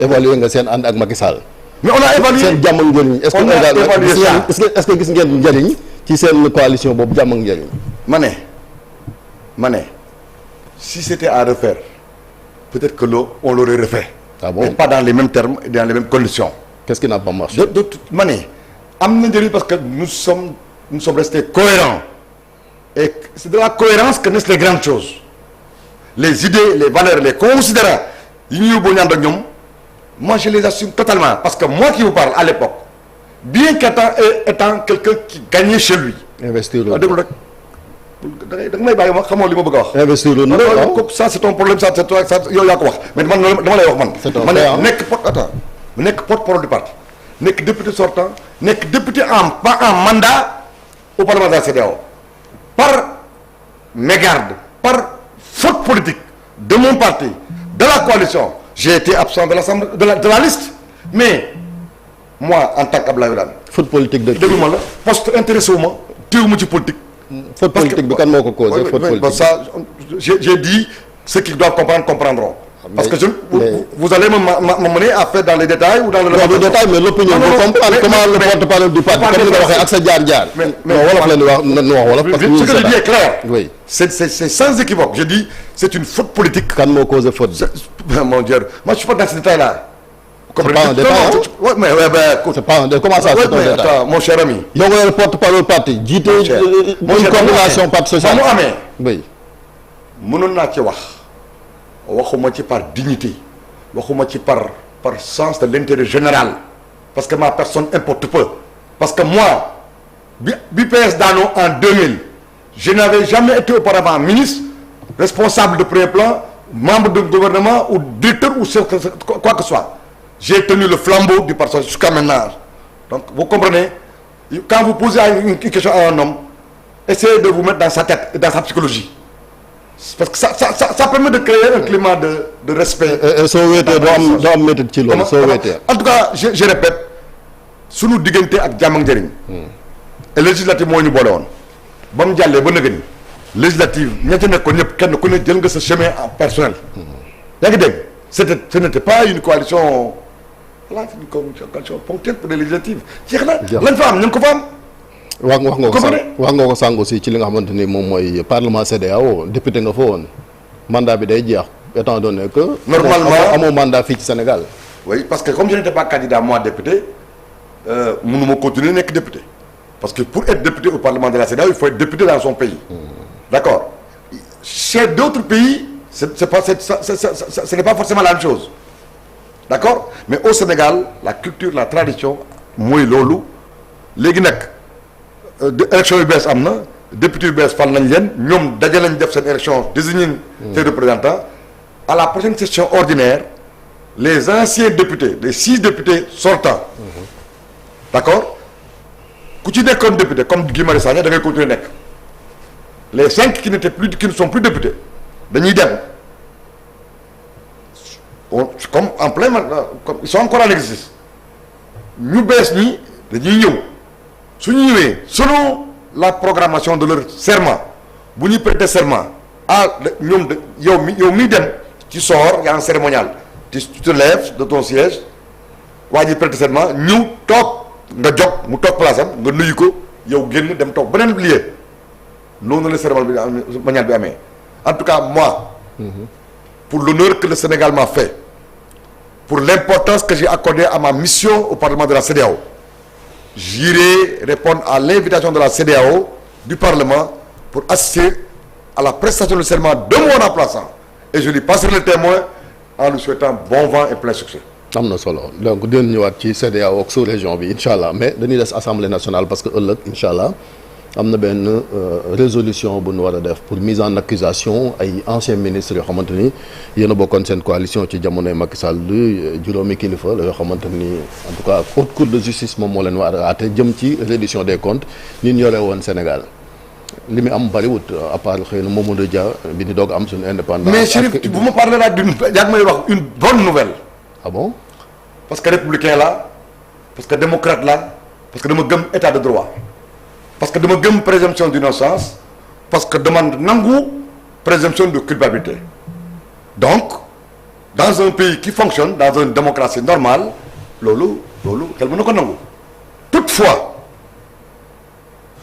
évaluer nga seen ànd ak Macky Sall. mais on a évalué seen jàmm ak njëriñ. est-ce que gis ngeen njëriñ ci seen coalition boobu jàmm ak njëriñ. ma ne si c'était à refaire peut-être que on l'aurait refait. Ah bon? Mais pas dans les mêmes termes et dans les mêmes conditions. Qu'est-ce qui n'a pas marché? ma ne am na njëriñ parce que nous sommes restés cohérents et c'est de la cohérence que naissent les grandes choses. Les idées, les valeurs, les considérants yi ñu yóbboo ñaan ak ñoom moi je les assume totalement parce que moi qui vous parle à l'époque bien qu'étant quelqu'un qui gagnait chez lui. investir waaw déglu rek da nga may bàyyi ma xamoo li ma bëgg a wax. investir loolu nag ça c'est ton problème ça c'est toi ça yow yaa ko wax mais man dama lay wax man. ma ne nekk porte-parole du parti nekk député sortant nekk député en mandat au parlement de la CEDEAO par mégarde par faute politique de mon parti de la coalition j'ai été absent de l'assemblée de la liste mais moi en tant qu'Abdoulaye Wilane faute politique de déglu ma la poste intéressé wu ma téewu ma ci politique. faute politique bi kan moo ko causé faute politique ça j'ai dit ceux qui doivent comprendre comprendront. Parce que vous allez me mener à faire dans les détails ou dans le détail mais l'opinion vous comprendre comment le porte-parole du parti comme ni nga waxee ak sa jaar-jaar. mais wolof la ñu wax nu wax wolof. parce que ce que je dis est clair. oui c'est sans équivoque je dis c'est une faute politique. kan moo causé faute. mon Dieu moi je suis pas dans ce détail là. c'est pas un détail c'est pas un détail comment ça c'est un détail. attends mon cher ami. yow nga yor porte-parole parti jiite une coordination parti social. mu amee. oui. mënoon naa ci wax. waxuma ci par dignité waxuma ci par sens de l'intérêt général parce que ma personne importe peu parce que moi bi PS daanoo en 2000 je n'avais jamais été auparavant ministre responsable de premier plan membre du gouvernement ou directeur ou quoi que ce soit j'ai tenu le flambeau du parti jusqu'à maintenant donc vous comprenez quand vous posez une question à un homme essayez de vous mettre dans sa tête et dans sa psychologie parce que ça permet de créer un climat de respect. soo wéetee doo am méthode ci loolu soo wéetee. en tout cas je répète sunu diggante ak jàmm ak njëriñ. et législative moo ñu boole woon. ba mu jàllee ba nëgëni. législative ña ca nekkoon ñëpp kenn ku ne jël nga sa chemin en personnel. yaa ngi dégg ce n'était pas une coalition voilà une coalition ponctuelle pour les législatives jeex na. lañ fa am ñu ngi ko fa am. wax nga ko sànq aussi ci li nga xamante ni moom mooy parlement CEDEAO député nga fa woon mandat bi day jeex étant donné que. normalement amoo mandat fii ci Sénégal. oui parce que comme je n'étais pas candidat moi député mënuma continuer nekk député parce que pour être député au parlement de la CEDEAO il faut être député dans son pays. d'accord chez d'autres pays ce n'est pas forcément la même chose d'accord mais au Sénégal la culture la tradition mooy loolu léegi nag. élection yu bees am na député yu bees fal nañ leen ñoom daje nañ def seen élection désigné ses représentants à la prochaine session ordinaire les anciens députés les 6 députés sortants d'accord ku ci nekkoon député comme Guy Marius Sagna da ngay continuer nekk les 5 qui ne sont plus députés dañuy dem comme en plein comme ils sont encore en exercice ñu bees ñi dañuy ñëw su ñu ñëwee selon la programmation de leur serment bu ñuy prêter serment ñoom yow mi dem ci sors y a un cérémonial tu te lèves de ton siège waa ji prêter serment ñëw toog nga jóg mu toog place am nga nuyu ko yow génn dem toog beneen lieu noonu la cérémonial bi amee en tout cas moi pour l'honneur que le Sénégal m'a fait pour l'importance que j'ai accordée à ma mission au Parlement de la CEDEAO j'irai répondre à l'invitation de la CEDEAO du Parlement pour assister à la prestation de serment de mon remplaçant et je lui passerai le témoin en lui souhaitant bon vent et plein succès. am na solo donc dinañ ñëwaat ci CEDEAO ak sous-région bi incha allah mais dañuy des assemblée nationale parce que ëllëg incha allah am na benn résolution bu ñu war a def pour mise en accusation ay anciens ministres yoo xamante ni yéen a bokkoon seen coalition ci jamonoy Macky Sall juróomi kilifa la yoo xamante ni en tout cas haute cour de justice moom moo leen war a àtte jëm ci reddition des comptes ni ñu yore woon Sénégal li mu am bariwut à part xëy na Mamadou Dia bi ni doog am suñu indépendance. mais Chérif bu ma parler là d'une yaa ngi may wax une bonne nouvelle. ah bon. parce que républicain la parce que démocrate la parce que dama gëm état de droit. parce que dama gëm présomption d'innocence parce que dama nangu présomption de culpabilité donc dans un pays qui fonctionne dans une démocratie normale loolu xel mën na ko nangu. Toutefois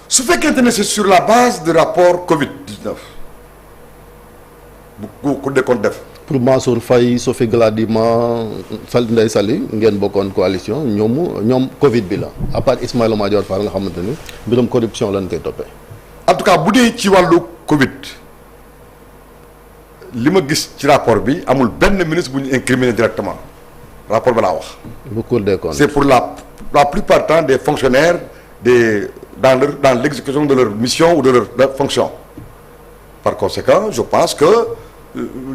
su fekkente ne c'est sur la base du rapport Covid-19 bu Cour des comptes def. pour Mansour Faye Sophie Gladima Ndeye Saly ngeen bokkoon coalition ñoom Covid bi la à part Ismaïla Madior Fall nga xamante ni mbirum corruption lañ koy toppee. En tout cas bu dee ci wàllu Covid li ma gis ci rapport bi amul benn ministre bu ñu incriminé directement rapport ba laa wax. bu Cour des comptes. C'est pour la plupart du temps des fonctionnaires dans l'exécution de leur mission ou de leur fonction. Par conséquent, je pense que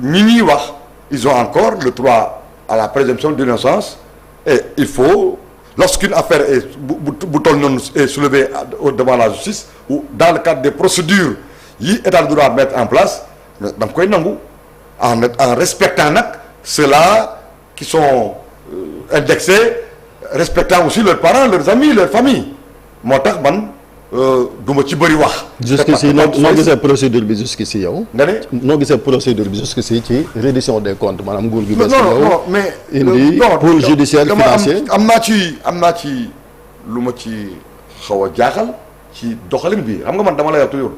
ñi ñuy wax ils ont encore le droit à la présomption d'innocence et il faut lorsqu'une affaire est bu toll noonu est soulevée devant la justice ou dans le cadre des procédures yi état de droit mettre en place da nga koy nangu en respectant nag ceux-là qui sont indexés respectant aussi leurs parents leurs amis leurs familles moo tax man du ma ci bëri wax. jusqu'ici noo gisee procédure bi jusqu'ici yow. nga ne noo gisee procédure bi jusqu'ici ci reddition des comptes maanaam nguur gi. non mais indi pôle judiciaire financier am naa ci lu ma ci xaw a jaaxal ci doxalin bi xam nga man dama lay wax toujours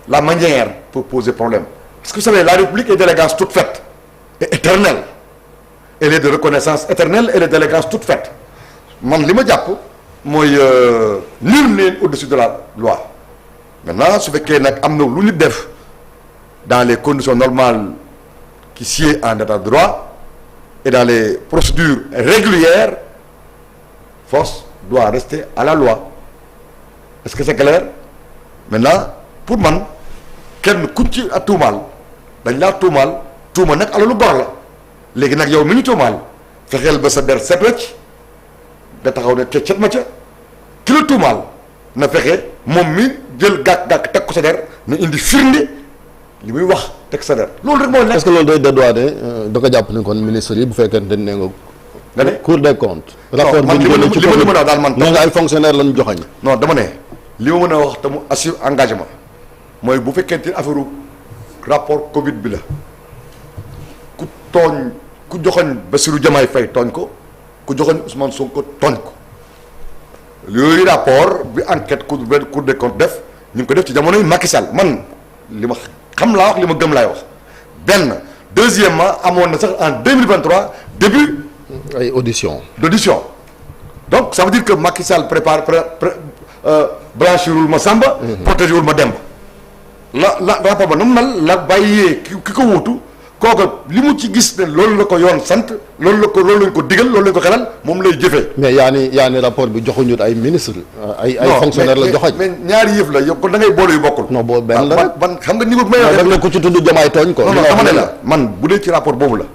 la manière peut poser problème parce que vous savez la République est d'élégance toute faite et éternelle elle est de reconnaissance éternelle et de d'élégance toute faite man li ma jàpp. mooy nul n'est au-dessus de la loi maintenant su fekkee nag am na lu ñu def dans les conditions normales qui sied en état de droit et dans les procédures régulières force doit rester à la loi est-ce que c'est clair maintenant pour man kenn kuñ ci a tuumaal dañ laa tuuma nag alalu bor la léegi nag yow mi ñu tuumaal fexeel ba sa der set wecc da taxaw ne ca cet ma ca ki la tuumaal na fexe moom mi jël gàkk-gàkk teg ko sa der na indi firnde li muy wax teg sa der loolu rek moo nekk. est-ce que loolu day dédouané da ko jàpp ni kon ministre yi bu fekkente ne nga ne Cour des comptes. rapport bi ñu jëlee ci li ma mën a wax daal man. nee nga ay fonctionnaires lañu joxañ. non dama ne li ma mën a wax te mu assure engagement mooy bu fekkente affaire rapport Covid bi la ku joxoñ Bassirou Diomaye Faye tooñ ko. ku joxoon Ousmane Sonko tooñ ko yooyu rapport bi enquête Cour des comptes def ñu ngi ko def ci jamonoy Macky Sall man li ma xam laa wax li ma gëm laay wax benn deuxièmement amoon na sax en 2023 début ay audition donc ça veut dire que Macky Sall prépare blanchirul ma Samba protégé wul ma Demba la rapport ba na mu mel la bàyyee ki ko wuutu kooku li mu ci gis ne loolu la ko yoon sant loolu lañ ko digal loolu lañ ko xelal moom lay jëfee. mais yaa ni rapport bi joxuñu ay ministre ay fonctionnaire la joxoñ mais ñaari yëf la yow kon da ngay boole yu bokkul. non boobu benn la rek ban xam nga niveau bi may wax rek ko ci tudd Diomaye tooñ ko. non dama ne la man bu dee ci rapport boobu la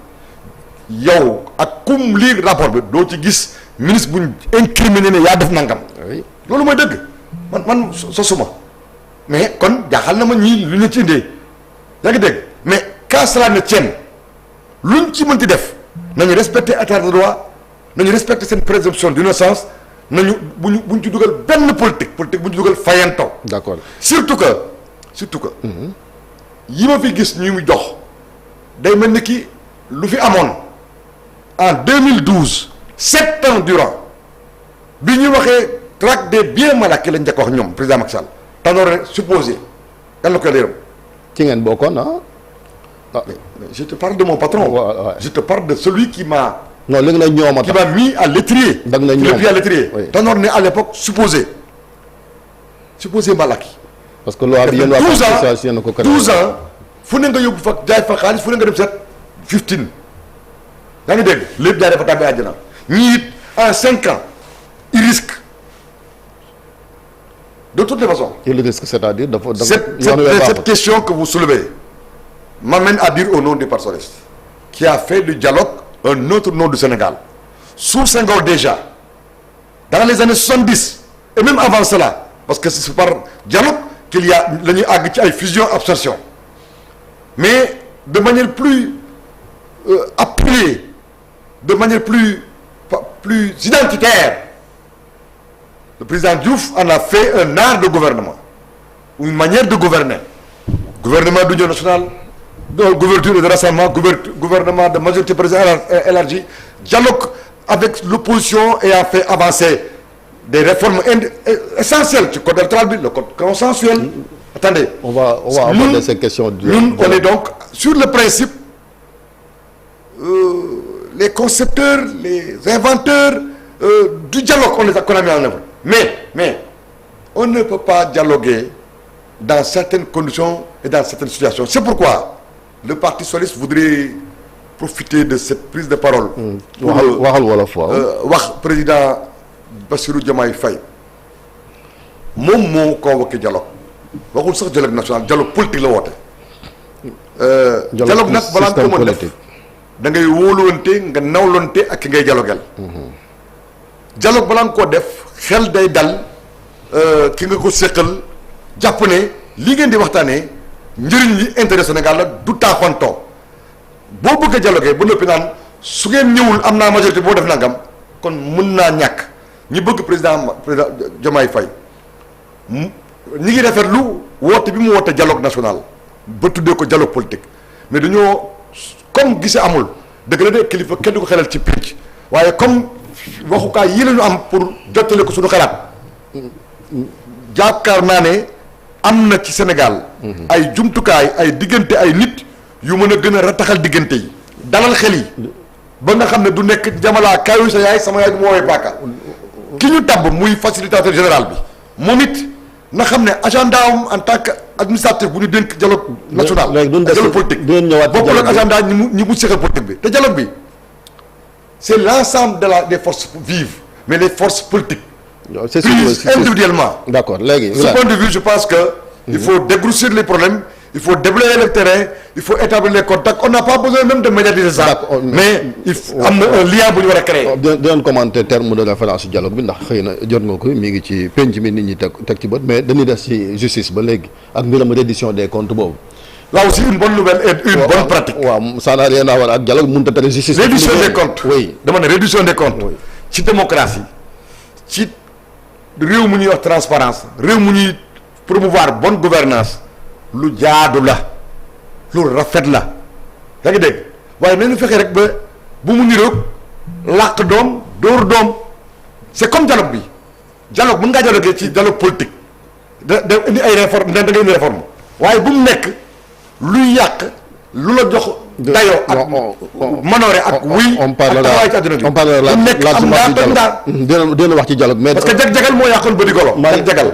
yow ak kum lire rapport bi doo ci gis ministre buñ incriminé ne yaa def nangam. oui loolu mooy dëgg man sosuma mais kon jaaxal na ma ñii lu ñu ci indee yaa ngi dégg mais. Qu'à cela ne tienne luñ ci mënti def nañu respecter état de droit nañu respecter seen présomption d'innocence nañu buñ ci dugal benn politique bu ñu dugal fayanto. d'accord surtout que yi ma fi gis ñu mu jox day mel ni ki lu fi amoon en 2012 7 ans durant bi ñu waxee traque des biens mal acquis lañ njëkk wax ñoom président Macky Sall Tanor supposé yàlla na ko yërëm ci ngeen bokkoon mais je te parle de mon patron. Ouais. Je te parle de celui qui m'a. non léegi nag ñoom qui m'a mis à l'étrier. dag na qui m'a mis à l'étrier. oui. Tanor ne à l'époque supposé mal acquis. parce que loi bi yéen waa 12 ans fu ne nga yóbbu fa jaay fa xaalis fu ne nga dem set 15 yaa ngi dégg lépp jaay dafa tàmbali àjjana ñii it en 5 ans il risque de toutes les façons. il risque c'est-à-dire dafa cette question que vous soulevez m'amène à dire au nom du Parti socialiste qui a fait du dialogue un autre nom du Sénégal sous Senghor déjà dans les années 70 et même avant cela parce que c'est par dialogue qu'il y a la ñuy àgg ci ay fusion abstention mais de manière plus appuyée de manière plus identitaire le président Diouf en a fait un art de gouvernement ou une manière de gouverner gouvernement d'union nationale de couverture et de rassemblement, gouvernement de majorité présidentielle élargie, dialogue avec l'opposition ayant fait avancer des réformes essentielles du code électoral, le code consensuel. Attendez. On va aborder ces questions. Nous, on est donc sur le principe, les concepteurs, les inventeurs du dialogue qu'on a mis en œuvre. Mais on ne peut pas dialoguer dans certaines conditions et dans certaines situations. C'est pourquoi le Parti socialiste voudrait profiter de cette prise de parole. Wax président Bassirou Diomaye Faye moom moo convoqué dialogue waxul sax dialogue national dialogue politique la woote. dialogue nag balaa nga ko mën def da ngay wóoluwante nga nawlonte ak ki ngay dialoguel. dialogue balaa nga koo def xel day dal ki nga ko séqal jàpp ne li ngeen di waxtaanee njëriñ li intérêt Sénégal la du taaxantoo boo bëgg a dialoguer ba noppi naan su ngeen ñëwul am naa majorité boo def nangam kon mun naa ñàkk ñi bëgg président Diomaye Faye ñi ngi rafetlu woote bi mu woote dialogue national ba tuddee ko dialogue politique mais dañoo comme gise amul dëgg la de kilifa kenn du ko xelal ci pénc waaye comme waxukaay yi la ñu am pour jottale ko suñu xalaat jàkkaar naa ne am na ci Sénégal ay jumtukaay ay diggante ay nit yu mën a gën a rataxal diggante yi dalal xel yi ba nga xam ne du nekk jamalaa kaayu sa yaay sama yaay du ma woowee paaka ki ñu tabb muy facilitateur général bi moom it na xam ne agenda am en tant que administrateur bu ñu dénk dialogue national dialogue politique bokkul ak agenda ñi mu séqal politique bi te dialogue bi c'est l'ensemble des forces vives mais les forces politiques prises individuellement. D'accord léegi. Ce point de vue je pense que il faut dégrossir les problèmes il faut déblayer le terrain il faut établir les contacts on n'a pas besoin même de médiatiser ça. Mais il faut am na un lien bu ñu war a créer. dinañ commenter terme de référence dialogue bi ndax xëy na jot nga ko mi ngi ci penc mi nit ñi teg ci bët mais dañuy des ci justice ba léegi ak mbiram reddition des comptes boobu. Là aussi une bonne nouvelle et une bonne pratique. waaw ça n'a rien à voir ak dialogue mënut a tere justice. Reddition des comptes. oui dama ne reddition des comptes. ci démocratie ci réew mu ñuy wax transparence réew mu ñuy promouvoir bonne gouvernance lu jaadu la lu rafet la yaa ngi dégg waaye nañu fexe rek ba bu mu niroog làq doom dóor doom c'est comme dialogue bi dialogue mën ngaa dialoguer ci dialogue politique da indi ay réforme da nga indi réforme waaye bu mu nekk luy yàq lu la jox dayoo ak manoore ak wuy on parle dina wax ci dialogue mais parce que jag-jagal moo yàqoon ba di golo jag-jagal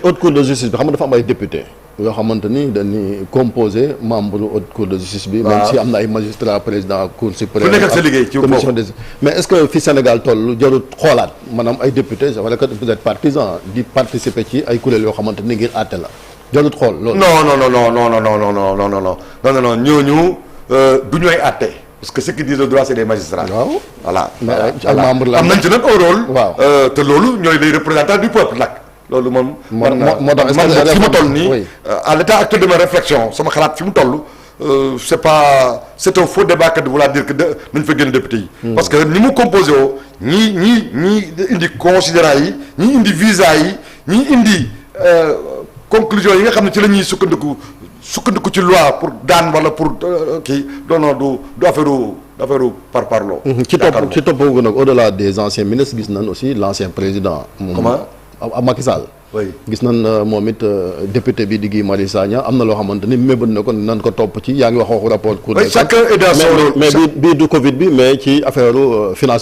haute cour de justice bi xam nga dafa am ay député yoo xamante ni dañuy composé membre haute cour de justice bi même si am na ay magistrat président cour suprême ku nekk ak sa liggéey ci commission des mais est-ce que fi Sénégal toll jarut xoolaat maanaam ay député wala que vous êtes partisan di participer ci ay kuréel yoo xamante ni ngir àtte la jarut xool loolu non ñooñu du ñooy àtte parce que ce qui dit le droit c'est des magistrats. waaw voilà. ay membre la am nañ ci nag un rôle. waaw te loolu ñooy les représentants du peuple nag. loolu moom. moo tax man fi ma toll nii. à l'état actuel de ma réflexion sama xalaat fi mu toll. c'est un faux débat que de vouloir dire que nañ fa génn député yi. parce que ni mu composé woo ñii indi considérants yi ñii indi visa yi ñii indi conclusion yi nga xam ne ci la ñuy sukkandiku ci loi pour daan wala pour kii du affaire par parlo. ci topp gu nag au-delà des anciens ministres gis nañ aussi l'ancien président. comment Macky Sall. oui gis nañ moom it député bi di Guy Marius Sagna am na loo xamante ni mébét na ko nan ko topp ci yaa ngi wax waxu rapport. chacun est dans son rôle mais bii du Covid bi mais ci affaire finance